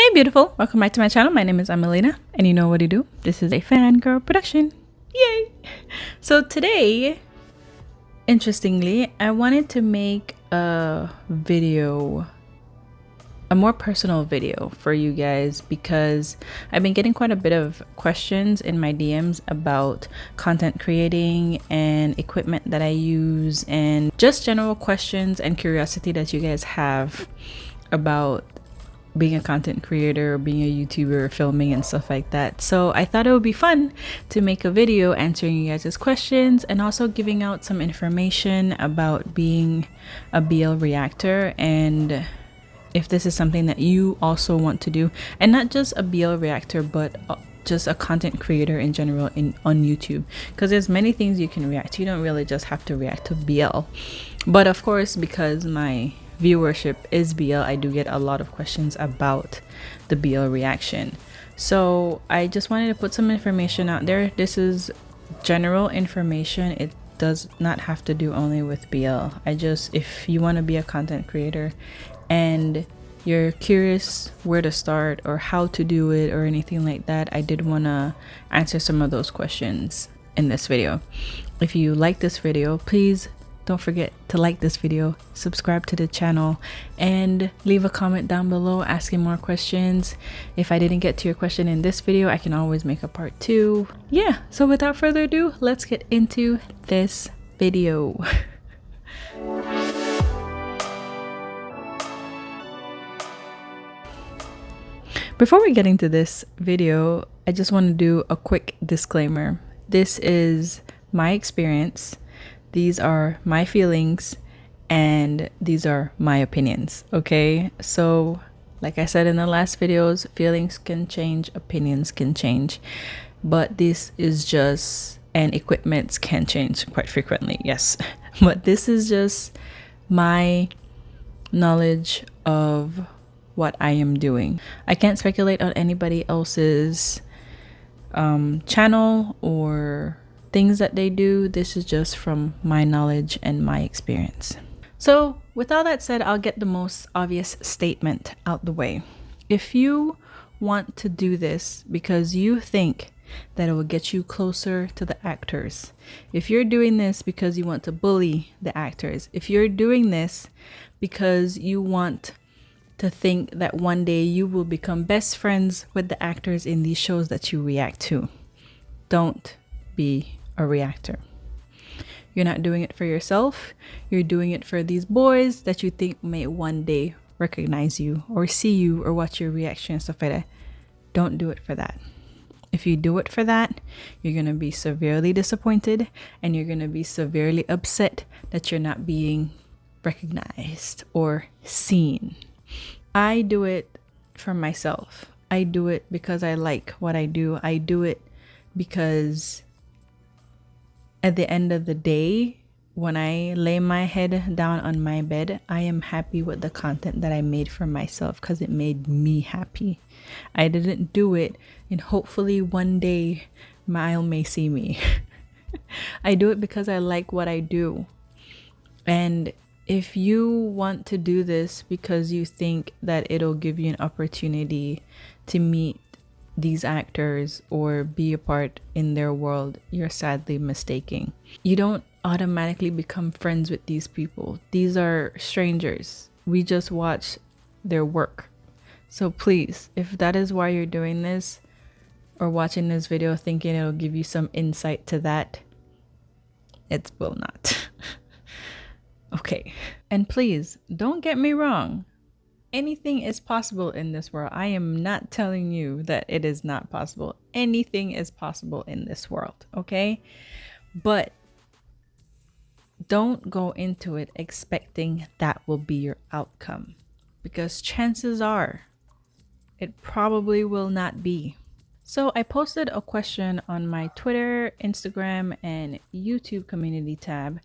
Hey beautiful, welcome back to my channel. My name is Amelina and you know what to do. This is a fangirl production. Yay! So today, interestingly, I wanted to make a video, a more personal video for you guys because I've been getting quite a bit of questions in my DMs about content creating and equipment that I use and just general questions and curiosity that you guys have about being a content creator, being a YouTuber, filming and stuff like that. So I thought it would be fun to make a video answering you guys' questions and also giving out some information about being a BL reactor, and if this is something that you also want to do, and not just a BL reactor but just a content creator in general on YouTube, because there's many things you can react to. You don't really just have to react to BL, but of course because my viewership is BL, I do get a lot of questions about the BL reaction. So I just wanted to put some information out there. This is general information. It does not have to do only with BL. If you want to be a content creator and you're curious where to start or how to do it or anything like that, I did want to answer some of those questions in this video. If you like this video, please don't forget to like this video, subscribe to the channel, and leave a comment down below asking more questions. If I didn't get to your question in this video, I can always make a part 2. Yeah, so without further ado, let's get into this video. Before we get into this video, I just want to do a quick disclaimer. This is my experience. These are my feelings and these are my opinions, okay? So like I said in the last videos, feelings can change, opinions can change, but this is just, and equipments can change quite frequently, yes. But this is just my knowledge of what I am doing. I can't speculate on anybody else's channel or things that they do. This is just from my knowledge and my experience. So with all that said, I'll get the most obvious statement out the way. If you want to do this because you think that it will get you closer to the actors, if you're doing this because you want to bully the actors, if you're doing this because you want to think that one day you will become best friends with the actors in these shows that you react to, don't be a reactor. You're not doing it for yourself. You're doing it for these boys that you think may one day recognize you or see you or watch your reaction and stuff like that. Don't do it for that. If you do it for that, you're going to be severely disappointed and you're going to be severely upset that you're not being recognized or seen. I do it for myself. I do it because I like what I do. I do it because at the end of the day, when I lay my head down on my bed, I am happy with the content that I made for myself because it made me happy. I didn't do it and hopefully one day Mile may see me. I do it because I like what I do. And if you want to do this because you think that it'll give you an opportunity to meet these actors or be a part in their world, you're sadly mistaken. You don't automatically become friends with these people. These are strangers. We just watch their work. So please, if that is why you're doing this or watching this video thinking it'll give you some insight to that, it will not. Okay. And please don't get me wrong. Anything is possible in this world. I am not telling you that it is not possible. Anything is possible in this world, okay? But don't go into it expecting that will be your outcome, because chances are it probably will not be. So I posted a question on my Twitter, Instagram, and YouTube community tab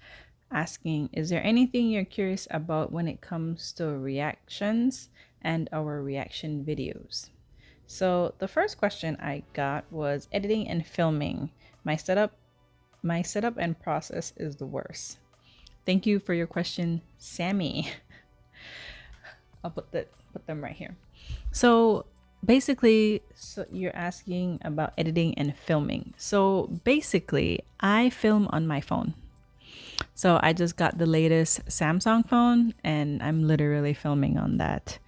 asking, is there anything you're curious about when it comes to reactions and our reaction videos? So the first question I got was editing and filming. My setup and process is the worst. Thank you for your question, Sammy. I'll put them right here. So basically, so you're asking about editing and filming. So basically, I film on my phone. So I just got the latest Samsung phone and I'm literally filming on that.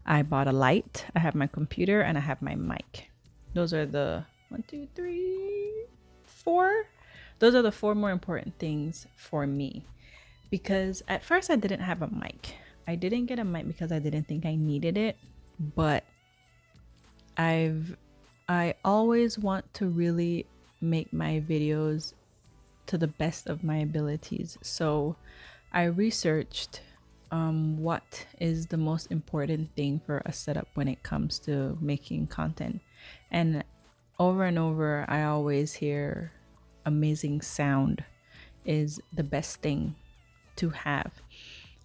I bought a light, I have my computer, and I have my mic. Those are the one, two, three, four. Those are the four more important things for me. Because at first I didn't have a mic. I didn't get a mic because I didn't think I needed it, but I always want to really make my videos to the best of my abilities. So I researched what is the most important thing for a setup when it comes to making content. And over, I always hear amazing sound is the best thing to have.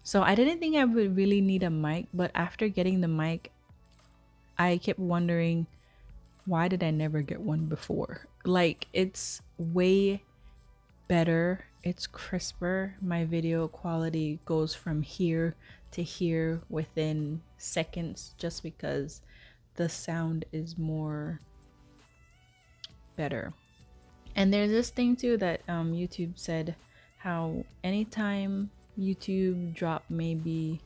So I didn't think I would really need a mic, but after getting the mic, I kept wondering, why did I never get one before? Like, it's way better, it's crisper. My video quality goes from here to here within seconds just because the sound is more better. And there's this thing too that YouTube said, how anytime YouTube drop maybe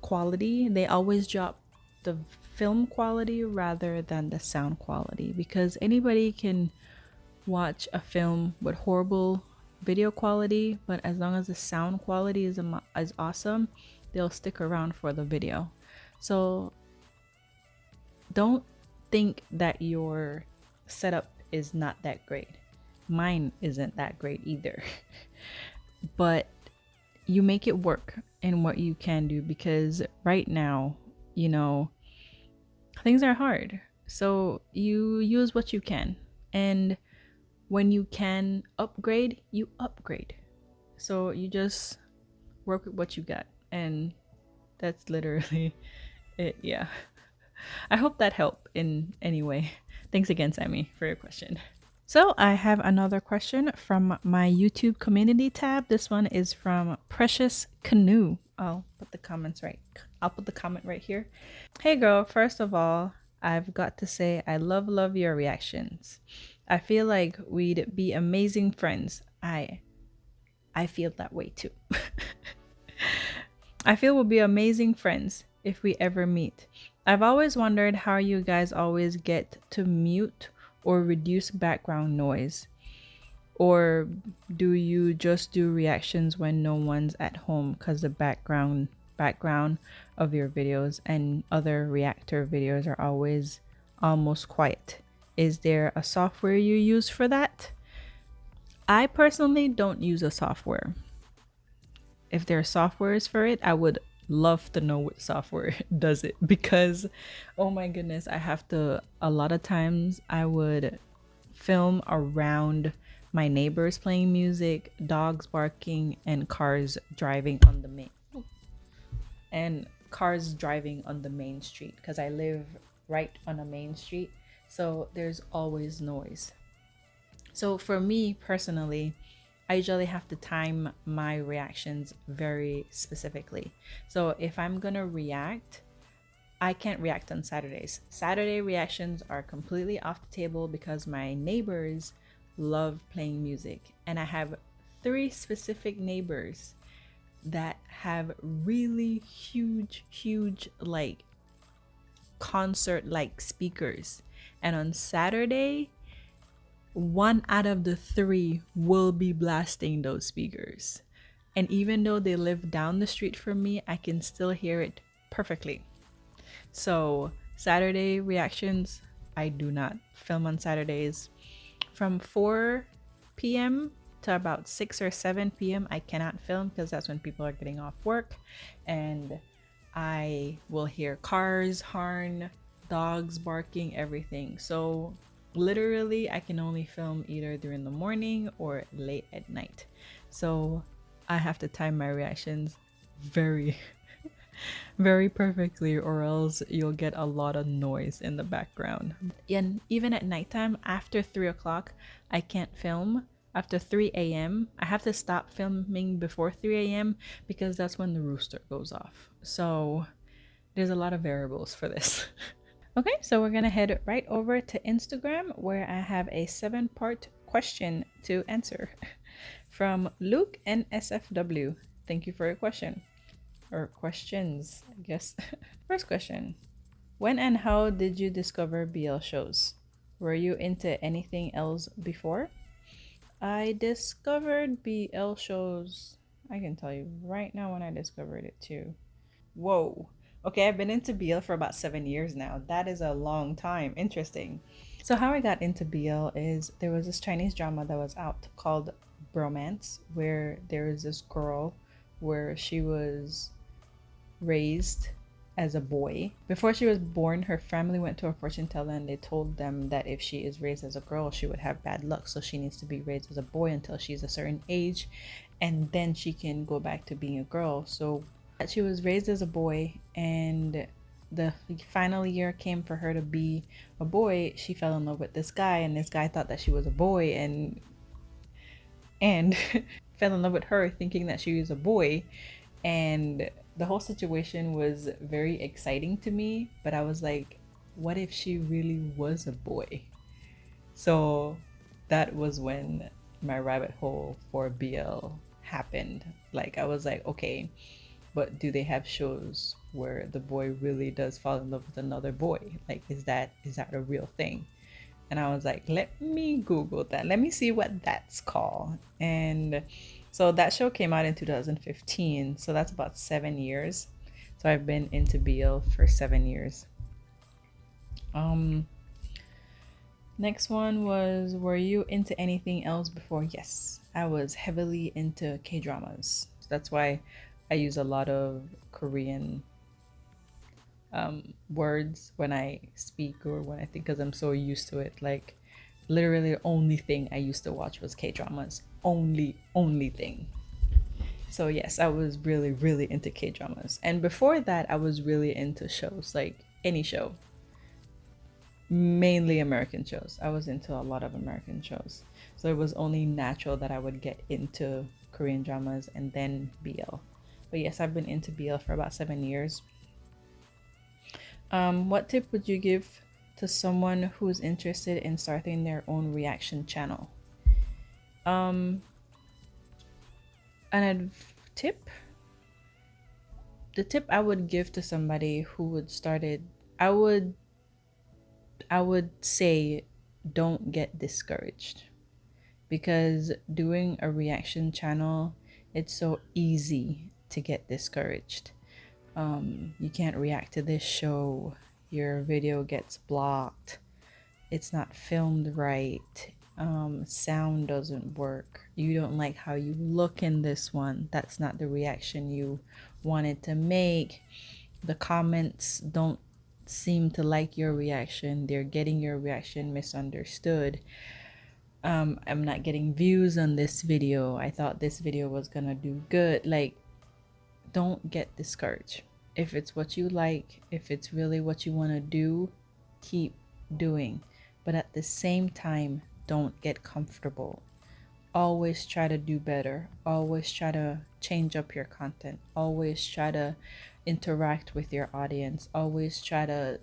quality, they always drop the film quality rather than the sound quality, because anybody can watch a film with horrible video quality, but as long as the sound quality is awesome, they'll stick around for the video. So don't think that your setup is not that great. Mine isn't that great either. But you make it work in what you can do, because right now, you know, things are hard. So you use what you can. And when you can upgrade, you upgrade. So you just work with what you got. And that's literally it. Yeah. I hope that helped in any way. Thanks again, Sammy, for your question. So I have another question from my YouTube community tab. This one is from Precious Canoe. I'll put the comments right. I'll put the comment right here. Hey girl, first of all, I've got to say I love your reactions. I feel like we'd be amazing friends. I feel that way too. I feel we'll be amazing friends if we ever meet. I've always wondered how you guys always get to mute or reduce background noise. Or do you just do reactions when no one's at home, because the background of your videos and other reactor videos are always almost quiet? Is there a software you use for that? I personally don't use a software. If there are softwares for it, I would love to know what software does it, because oh my goodness, a lot of times I would film around my neighbors playing music, dogs barking, and cars driving on the main street, because I live right on a main street, so there's always noise. So for me personally, I usually have to time my reactions very specifically. So if I'm gonna react, I can't react on Saturdays. Saturday reactions are completely off the table because my neighbors love playing music. And I have 3 specific neighbors that have really huge like concert like speakers. And on Saturday, 1 out of the 3 will be blasting those speakers. And even though they live down the street from me, I can still hear it perfectly. So Saturday reactions, I do not film on Saturdays. From 4 p.m. to about 6 or 7 p.m. I cannot film, because that's when people are getting off work, and I will hear cars, horn, dogs barking, everything. So literally I can only film either during the morning or late at night. So I have to time my reactions very very perfectly, or else you'll get a lot of noise in the background. And even at nighttime, after 3 o'clock, I can't film. After 3 a.m., I have to stop filming before 3 a.m. because that's when the rooster goes off. So there's a lot of variables for this. Okay, so we're gonna head right over to Instagram where I have a 7-part question to answer from Luke and SFW. Thank you for your question or questions, I guess. First question: when and how did you discover BL shows? Were you into anything else before? I discovered BL shows. I can tell you right now when I discovered it too. Whoa. Okay, I've been into BL for about 7 years now. That is a long time. Interesting. So, how I got into BL is there was this Chinese drama that was out called Bromance, where there is this girl where she was raised as a boy. Before she was born, her family went to a fortune teller and they told them that if she is raised as a girl, she would have bad luck. So she needs to be raised as a boy until she's a certain age and then she can go back to being a girl. So she was raised as a boy, and the final year came for her to be a boy. She fell in love with this guy, and this guy thought that she was a boy and fell in love with her thinking that she was a boy. And the whole situation was very exciting to me, but I was like, what if she really was a boy? So that was when my rabbit hole for BL happened. Like, I was like, okay, but do they have shows where the boy really does fall in love with another boy? Like, is that a real thing? And I was like, let me Google that. Let me see what that's called. And so that show came out in 2015. So that's about 7 years. So I've been into BL for 7 years. Um, Next one was, were you into anything else before? Yes, I was heavily into K dramas. So that's why I use a lot of Korean words when I speak or when I think, because I'm so used to it. Like, literally, the only thing I used to watch was K dramas. Only thing. So, yes, I was really, really into K dramas. And before that, I was really into shows, like any show, mainly American shows. I was into a lot of American shows. So, it was only natural that I would get into Korean dramas and then BL. But yes, I've been into BL for about 7 years. What tip would you give to someone who's interested in starting their own reaction channel? Um, tip? The tip I would give to somebody who would start it, I would I would say don't get discouraged, because doing a reaction channel, it's so easy to get discouraged. You can't react to this show, your video gets blocked, it's not filmed right, sound doesn't work, you don't like how you look in this one, that's not the reaction you wanted to make, the comments don't seem to like your reaction, they're getting your reaction misunderstood, I'm not getting views on this video, I thought this video was gonna do good. Like, don't get discouraged. If it's what you like, if it's really what you want to do, keep doing. But at the same time, don't get comfortable. Always try to do better. Always try to change up your content. Always try to interact with your audience. Always try to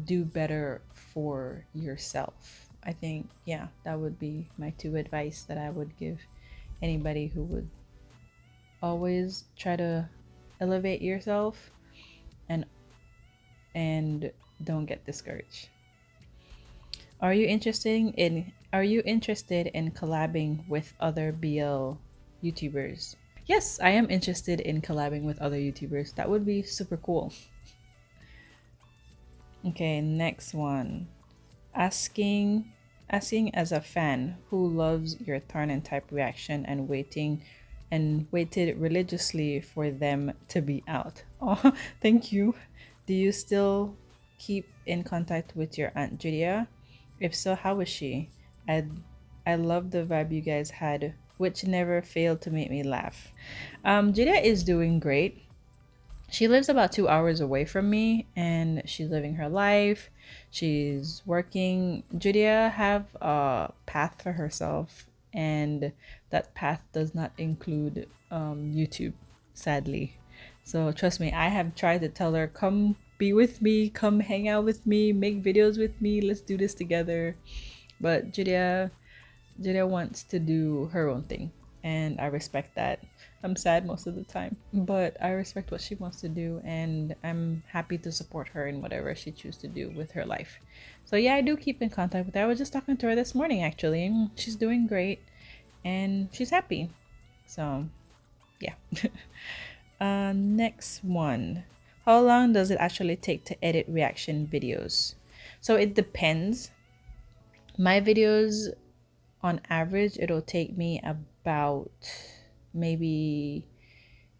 do better for yourself. I think, yeah, that would be my two advice that I would give anybody who would always try to elevate yourself and and don't get discouraged. Are you interested in collabing with other BL YouTubers? Yes, I am interested in collabing with other YouTubers. That would be super cool. Okay, next one. Asking as a fan who loves your turn and type reaction and waited religiously for them to be out. Oh, thank you. Do you still keep in contact with your Aunt Julia? If so, how is she? I I love the vibe you guys had, which never failed to make me laugh. Julia is doing great. She lives about 2 hours away from me, and she's living her life. She's working. Julia have a path for herself, and that path does not include YouTube, sadly. So trust me, I have tried to tell her, come be with me, come hang out with me, make videos with me, let's do this together. But Julia wants to do her own thing, and I respect that. I'm sad most of the time, but I respect what she wants to do, and I'm happy to support her in whatever she chooses to do with her life. So yeah, I do keep in contact with her. I was just talking to her this morning actually. She's doing great and she's happy. So yeah. Next one. How long does it actually take to edit reaction videos? So it depends. My videos, on average, it'll take me about maybe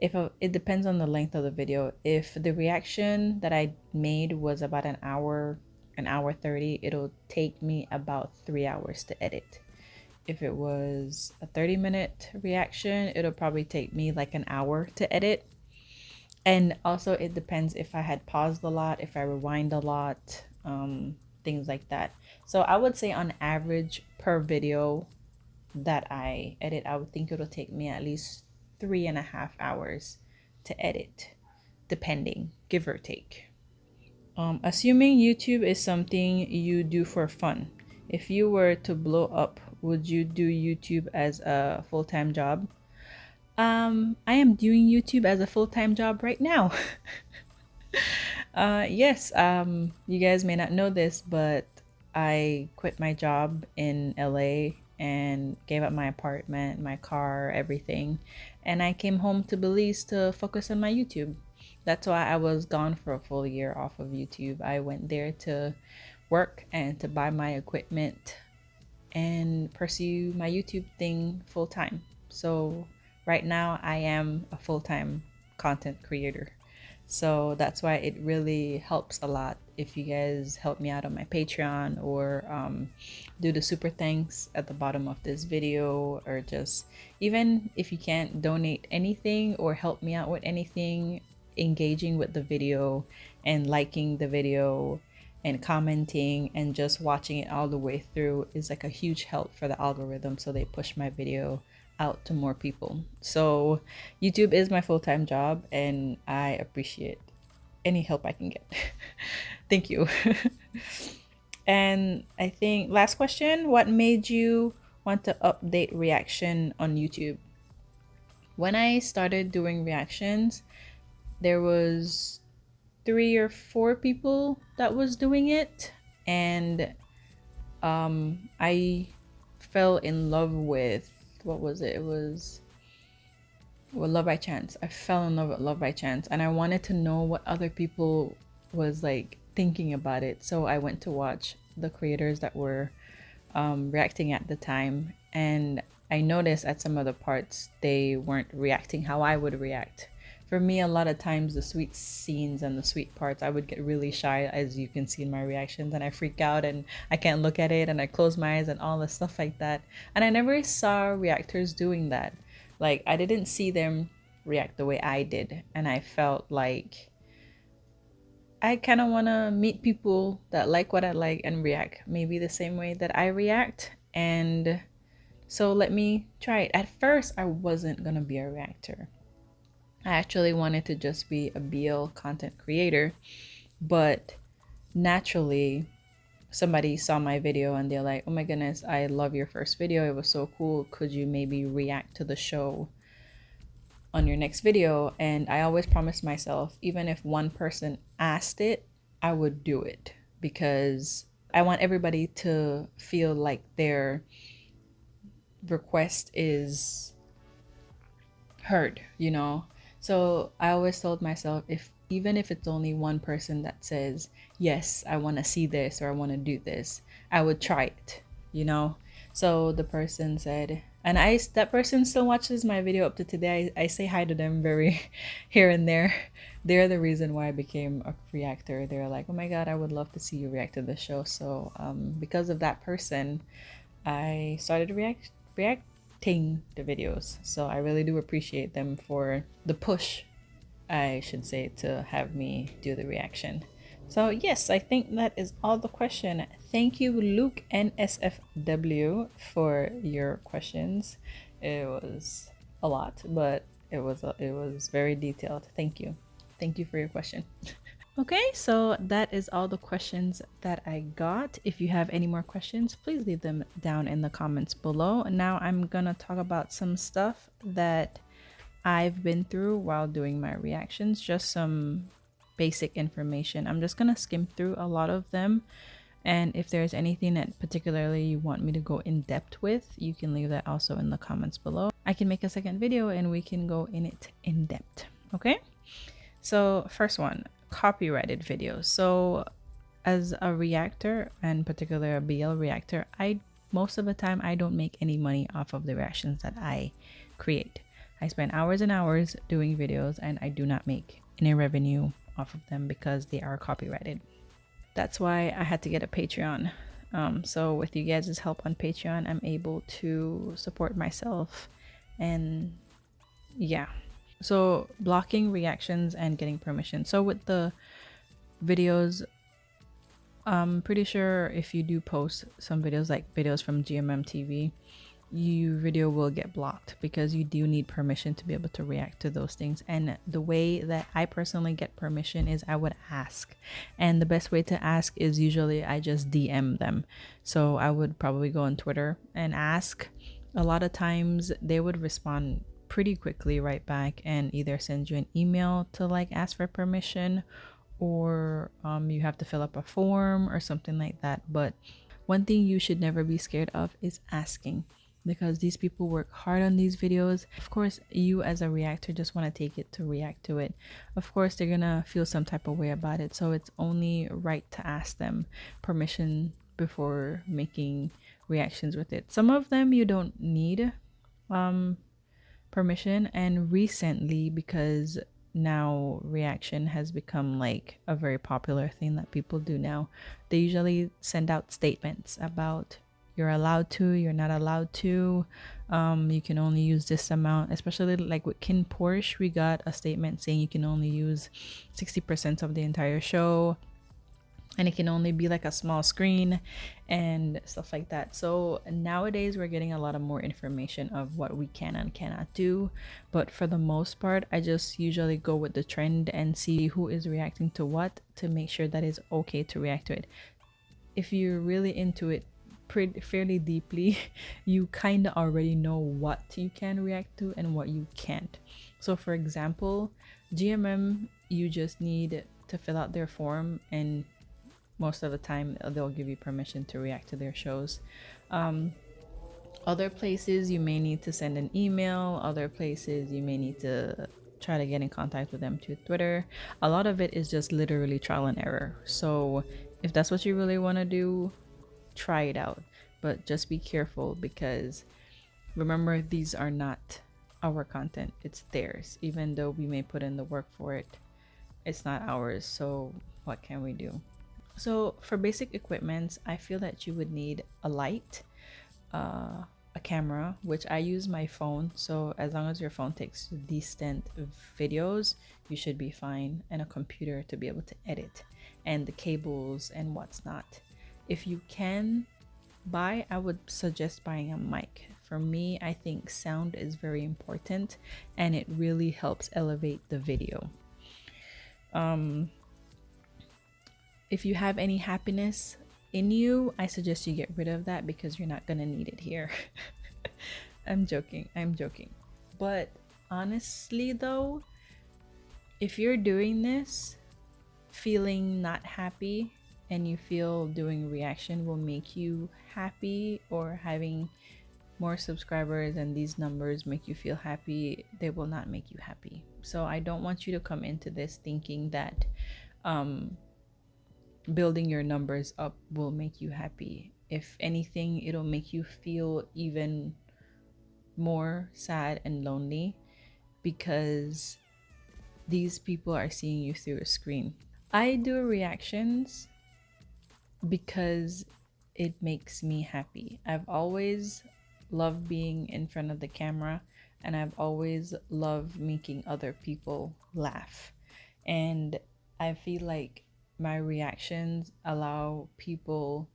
it depends on the length of the video. If the reaction that I made was about an hour 30, it'll take me about 3 hours to edit. If it was a 30-minute reaction, it'll probably take me like an hour to edit. And also it depends if I had paused a lot, if I rewind a lot, things like that. So I would say on average per video that I edit, I would think it'll take me at least 3.5 hours to edit, depending, give or take. Assuming YouTube is something you do for fun, if you were to blow up, would you do YouTube as a full-time job? I am doing YouTube as a full-time job right now. Yes, you guys may not know this, but I quit my job in LA and gave up my apartment, my car, everything. And I came home to Belize to focus on my YouTube. That's why I was gone for a full year off of YouTube. I went there to work and to buy my equipment and pursue my YouTube thing full time. So right now I am a full time content creator. So that's why it really helps a lot if you guys help me out on my Patreon or do the super thanks at the bottom of this video, or just even if you can't donate anything or help me out with anything, engaging with the video and liking the video and commenting and just watching it all the way through is like a huge help for the algorithm, so they push my video out to more people. So YouTube is my full-time job and I appreciate any help I can get. Thank you. And I think last question, what made you want to update reaction on YouTube? When I started doing reactions, there was 3 or 4 people that was doing it, and I fell in love with, what was it? It was, well, Love by Chance. I fell in love with Love by Chance, and I wanted to know what other people was like thinking about it. So I went to watch the creators that were reacting at the time, and I noticed at some of the parts they weren't reacting how I would react. For me, a lot of times the sweet scenes and the sweet parts, I would get really shy, as you can see in my reactions, and I freak out and I can't look at it and I close my eyes and all the stuff like that. And I never saw reactors doing that. Like, I didn't see them react the way I did, and I felt like I kind of want to meet people that like what I like and react maybe the same way that I react. And so let me try it. At first, I wasn't going to be a reactor. I actually wanted to just be a BL content creator, but naturally somebody saw my video and they're like, oh my goodness, I love your first video. It was so cool. Could you maybe react to the show on your next video? And I always promised myself, even if one person asked it, I would do it, because I want everybody to feel like their request is heard, you know? So I always told myself, if even if it's only one person that says, yes, I want to see this or I want to do this, I would try it, you know? So the person said, and that person still watches my video up to today. I say hi to them very here and there. They're the reason why I became a reactor. They're like, oh my God, I would love to see you react to the show. So because of that person, I started reacting the videos. So I really do appreciate them for the push, I should say, to have me do the reaction. So yes, I think that is all the question. Thank you, Luke and SFW, for your questions. It was a lot, but it was very detailed. Thank you. Thank you for your question. Okay, so that is all the questions that I got. If you have any more questions, please leave them down in the comments below. Now I'm gonna talk about some stuff that I've been through while doing my reactions, just some basic information. I'm just gonna skim through a lot of them. And if there's anything that particularly you want me to go in depth with, you can leave that also in the comments below. I can make a second video and we can go in it in depth. Okay? So first one, copyrighted videos. So as a reactor, and particularly a BL reactor, I most of the time I don't make any money off of the reactions that I create. I spend hours and hours doing videos and I do not make any revenue off of them because they are copyrighted. That's why I had to get a Patreon. So with you guys' help on Patreon, I'm able to support myself, and yeah. So blocking reactions and getting permission. So with the videos, I'm pretty sure if you do post some videos like videos from GMM TV, your video will get blocked because you do need permission to be able to react to those things. And the way that I personally get permission is I would ask, and the best way to ask is usually I just DM them. So I would probably go on Twitter and ask. A lot of times they would respond pretty quickly right back and either send you an email to like ask for permission, or you have to fill up a form or something like that. But one thing you should never be scared of is asking, because these people work hard on these videos. Of course, you as a reactor just want to take it to react to it. Of course, they're gonna feel some type of way about it. So it's only right to ask them permission before making reactions with it. Some of them you don't need permission, and recently, because now reaction has become like a very popular thing that people do now, they usually send out statements about you're allowed to, you're not allowed to, you can only use this amount. Especially like with Kin Porsche, we got a statement saying you can only use 60% of the entire show, and it can only be like a small screen and stuff like that. So nowadays we're getting a lot of more information of what we can and cannot do, but for the most part I just usually go with the trend and see who is reacting to what to make sure that it's okay to react to it. If you're really into it fairly deeply, you kind of already know what you can react to and what you can't. So for example, GMM, you just need to fill out their form, and most of the time they'll give you permission to react to their shows. Other places you may need to send an email, other places you may need to try to get in contact with them through Twitter. A lot of it is just literally trial and error. So if that's what you really want to do, try it out, but just be careful, because remember, these are not our content, it's theirs. Even though we may put in the work for it, it's not ours. So what can we do? So for basic equipments, I feel that you would need a light, a camera, which I use my phone. So as long as your phone takes decent videos, you should be fine, and a computer to be able to edit, and the cables and what's not. If you can buy, I would suggest buying a mic. For me, I think sound is very important and it really helps elevate the video. If you have any happiness in you, I suggest you get rid of that because you're not gonna need it here. I'm joking, I'm joking. But honestly though, if you're doing this feeling not happy and you feel doing reaction will make you happy, or having more subscribers and these numbers make you feel happy, they will not make you happy. So I don't want you to come into this thinking that building your numbers up will make you happy. If anything, it'll make you feel even more sad and lonely, because these people are seeing you through a screen. I do reactions because it makes me happy. I've always loved being in front of the camera, and I've always loved making other people laugh. And I feel like my reactions allow people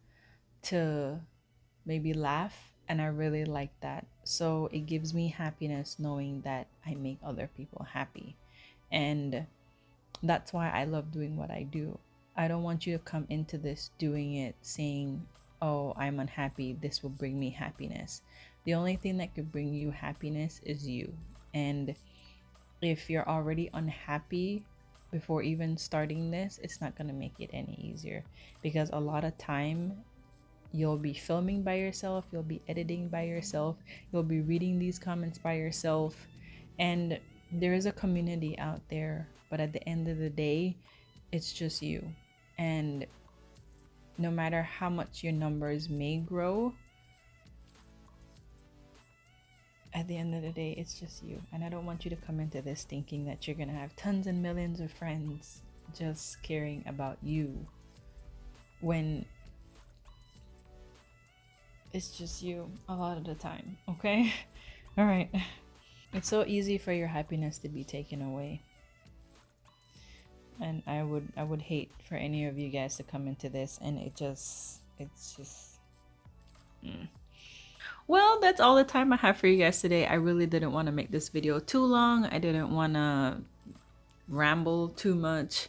to maybe laugh, and I really like that. So it gives me happiness knowing that I make other people happy. And That's why I love doing what I do. I don't want you to come into this doing it saying, oh, I'm unhappy, this will bring me happiness. The only thing that could bring you happiness is you. And if you're already unhappy before even starting this, it's not going to make it any easier, because a lot of time you'll be filming by yourself, you'll be editing by yourself, you'll be reading these comments by yourself, and there is a community out there, but at the end of the day, it's just you. And no matter how much your numbers may grow, at the end of the day, it's just you. And I don't want you to come into this thinking that you're gonna have tons and millions of friends just caring about you, when it's just you a lot of the time, okay? All right. It's so easy for your happiness to be taken away. And I would hate for any of you guys to come into this and it's just Well, that's all the time I have for you guys today. I really didn't want to make this video too long. I didn't want to ramble too much.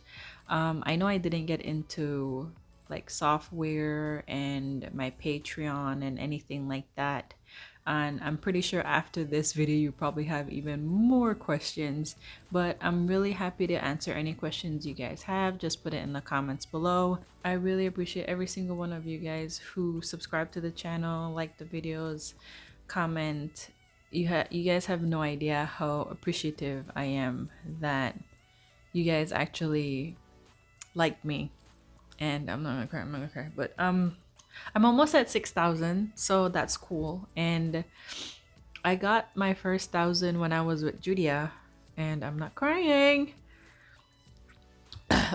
I know I didn't get into like software and my Patreon and anything like that. And I'm pretty sure after this video, you probably have even more questions, but I'm really happy to answer any questions you guys have. Just put it in the comments below. I really appreciate every single one of you guys who subscribe to the channel, like the videos, comment. You guys have no idea how appreciative I am that you guys actually like me. And I'm not gonna cry, but I'm almost at 6,000, so that's cool. And I got my first 1,000 when I was with Judia, and I'm not crying.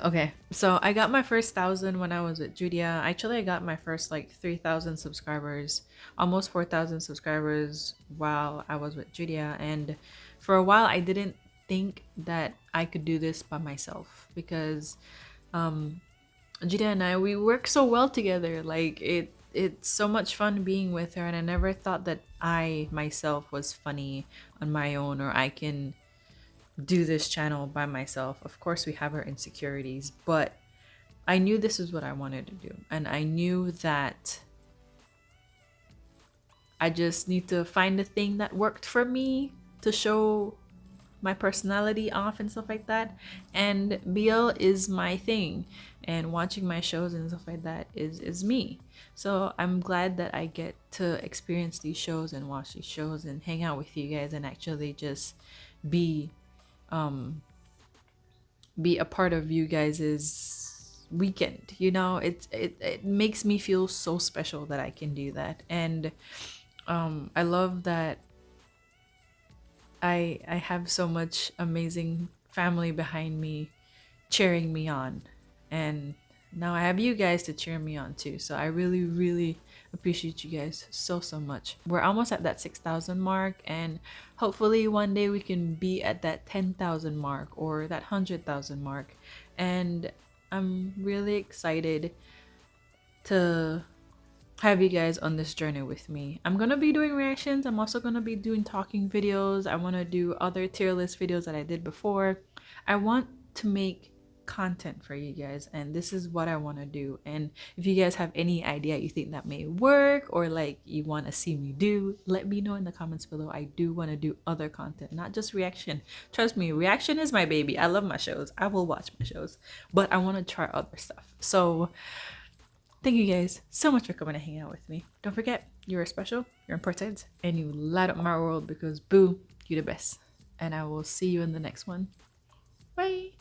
Okay, so I got my first 1,000 when I was with Judia. Actually, I got my first like 3,000 subscribers, almost 4,000 subscribers while I was with Judia. And for a while, I didn't think that I could do this by myself, because Judia and I, we work so well together. Like it's so much fun being with her, and I never thought that I myself was funny on my own, or I can do this channel by myself. Of course, we have our insecurities, but I knew this is what I wanted to do, and I knew that I just need to find a thing that worked for me to show my personality off and stuff like that. And BL is my thing, and watching my shows and stuff like that is me. So I'm glad that I get to experience these shows and watch these shows and hang out with you guys and actually just be a part of you guys's weekend. You know, it makes me feel so special that I can do that. And I love that I have so much amazing family behind me cheering me on, and now I have you guys to cheer me on too. So I really appreciate you guys so much. We're almost at that 6,000 mark, and hopefully one day we can be at that 10,000 mark or that 100,000 mark. And I'm really excited to have you guys on this journey with me. I'm gonna be doing reactions. I'm also gonna be doing talking videos. I want to do other tier list videos that I did before. I want to make content for you guys, and this is what I want to do. And if you guys have any idea you think that may work, or like you want to see me do, let me know in the comments below. I do want to do other content, not just reaction. Trust me, reaction is my baby. I love my shows. I will watch my shows, but I want to try other stuff. So thank you guys so much for coming to hang out with me. Don't forget, you're special, you're important, and you light up my world, because boo, you're the best. And I will see you in the next one. Bye.